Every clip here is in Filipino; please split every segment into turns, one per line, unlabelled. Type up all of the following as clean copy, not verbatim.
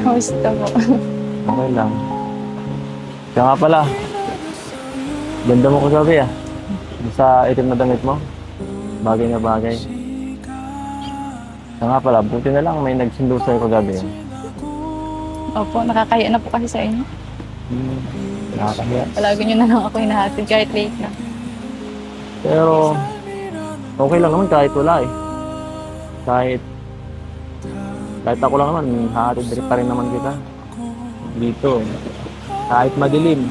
Kamusta po?
Okay lang. Kaya nga pala, ganda mo kagabi ah. Sa itim na damit mo. Bagay na bagay. Kaya nga pala, buti na lang may nagsundo sa'yo kagabi.
Opo, nakakahiya na po kasi sa inyo.
Nakakahiya.
Palagi nyo na lang ako hinahatid kahit late na.
Pero, okay lang naman kahit wala eh. Kahit ako lang naman, hahatid pa rin naman kita. Dito. Kahit madilim.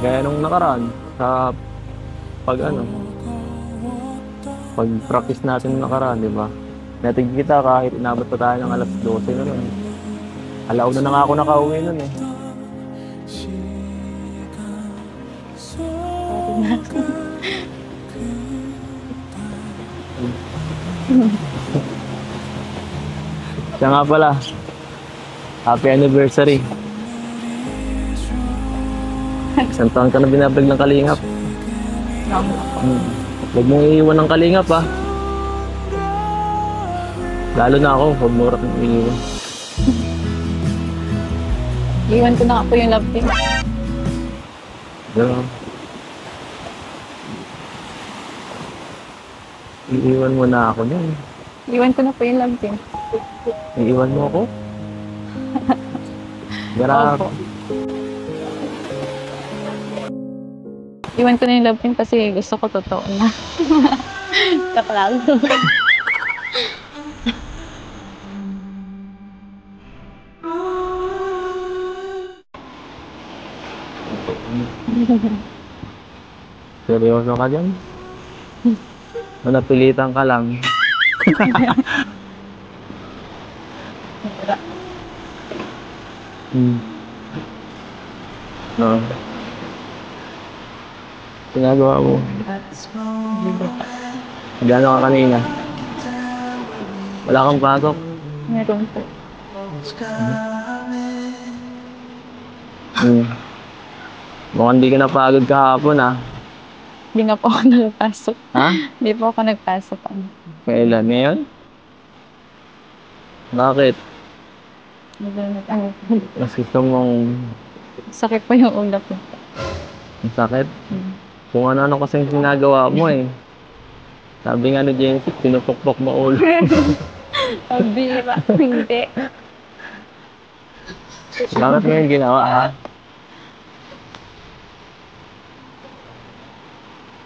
Gaya nung nakaraan, sa pag-practice natin nung nakaraan, di ba? Natig kita kahit inabot pa tayo ng alas 12 na nun. Alauna na nga ako nakauwi nun eh. Siya nga pala, happy anniversary. Isang taon ka na binabag ng kalingap. Huwag mong iiwan ng kalingap ha. Lalo na ako, huwag mo rin iiwan.
Iwan ko na nga po yung love team.
Gano'n. Iiwan mo na ako niyan.
Iwan ko na po yung love team.
Iiwan mo ako? Grabe.
Opo. Iwan ko na yung love team kasi gusto ko totoo na. Kapag
Seryoso ka dyan? Napilitan ka lang. No. Ginagawa mo. Gano'n ka kanina? Wala kang pasok?
meron po.
Mukhang di ka napagod kahapon ah.
Hindi nga po ako nagpasok.
Ha?
Hindi po ako nagpasok.
Kailan? Ngayon? Bakit? Mas gusto mong
Sakit po yung ulap ko.
ang sakit? Kung ano-ano kasing ginagawa mo eh. Sabi nga ni Jency, pinupukpok mo ulo.
Sabi ba? Hindi.
Bakit mo yung ginawa ha?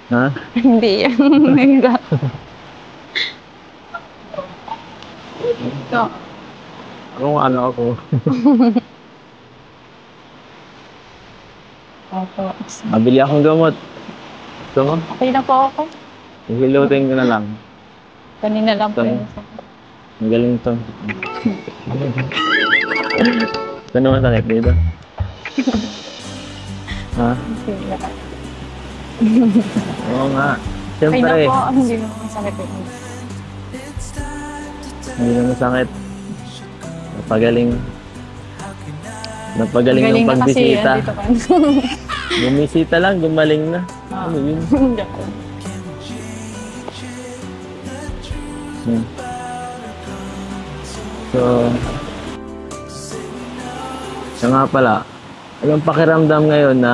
Ha?
Hindi yan. Ito.
Kung ano ako.
Opo.
Mabili akong gamot. Gusto mo?
Okay na po ako.
Hihilutin ko na lang.
Kanina lang po
Ito.
yun.
Ang galing to. Ito naman sakit dito. Ha? Oo nga.
Okay na
Siyempre.
po. Hindi na po masakit yun.
Hindi na masakit. Napagaling. Napagaling ng
Galing na kasi
pagbisita.
andito ka.
Bumisita lang, gumaling na. Ano yun? So, siya nga pala, anong pakiramdam ngayon na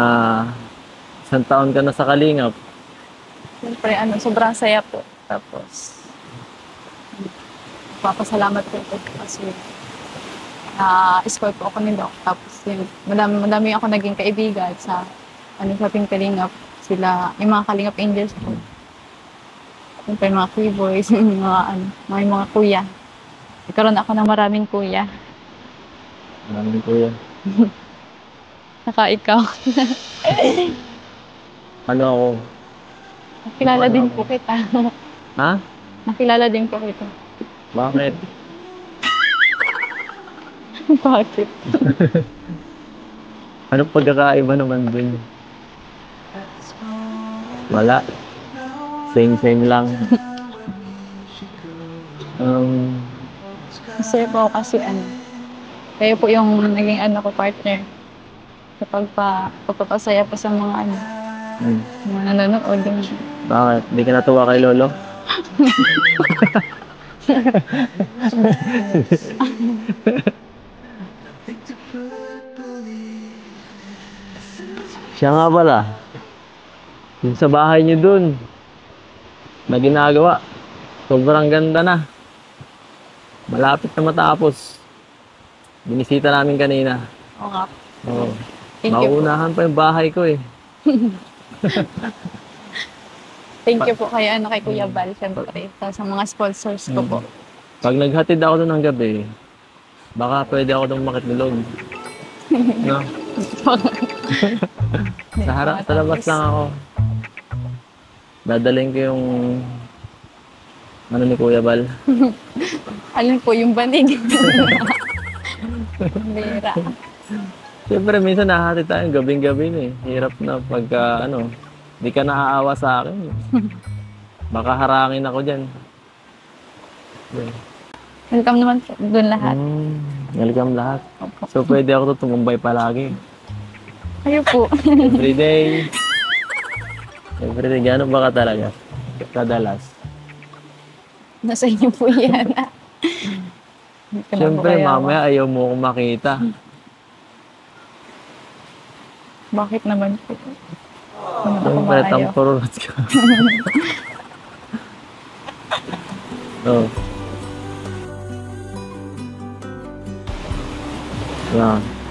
isang taon ka na sa Kalingap?
Siyempre, sobrang saya po. Tapos, papasalamat po po kasi na-escort po ako ni Doc. Tapos, yun, madami ako naging kaibigan sa Team Kalingap. Sila, yung mga Kalingap Angels po. Siyempre, mga K-boys, mga mga kuya. Nagkaroon ako ng maraming kuya.
Maraming kuya.
Saka ikaw.
Ano ako?
Nakilala din po kita.
Ha?
Nakilala din po kita.
Bakit?
Bakit?
Anong pagkakaiba naman dun? Wala. Same lang.
Masaya po ako kasi kayo po yung naging ko partner sa pagpapasaya po sa mga mga nanonood.
Bakit? Hindi ka natuwa kay Lolo? Siya nga pala. Yung sa bahay niyo dun, na ginagawa. Sobrang ganda na. Malapit na matapos. Binisita namin kanina.
Oo nga.
Oo.
Thank you po.
Mauunahan pa yung bahay ko eh.
Thank you po kay, kay Kuya Bal, syempre. Sa mga sponsors ko po.
Pag naghatid ako doon ng gabi, baka pwede ako doon makitulog. No? Sa harap, sa labas lang ako. Dadalhin ko yung ano ni Kuya Bal.
Alin po, yung banig. Bira.
Siyempre, minsan nahatid tayo gabing-gabi na eh. Hirap na pagka, di ka naaawa sa akin. Baka harangin ako dyan.
Welcome naman po doon lahat.
Welcome lahat.
Opo.
So, pwede ako tumumbay palagi.
Kayo po.
Everyday. Everyday. Gano'n ba ka talaga? Kadalas.
Nasa inyo po yan. Hindi ko na po
Siyempre,
kaya-
mamaya ayaw mo akong makita.
Bakit naman po? Ano ako
Siyempre,
maayaw?
tampurot ka. Oh. Yan.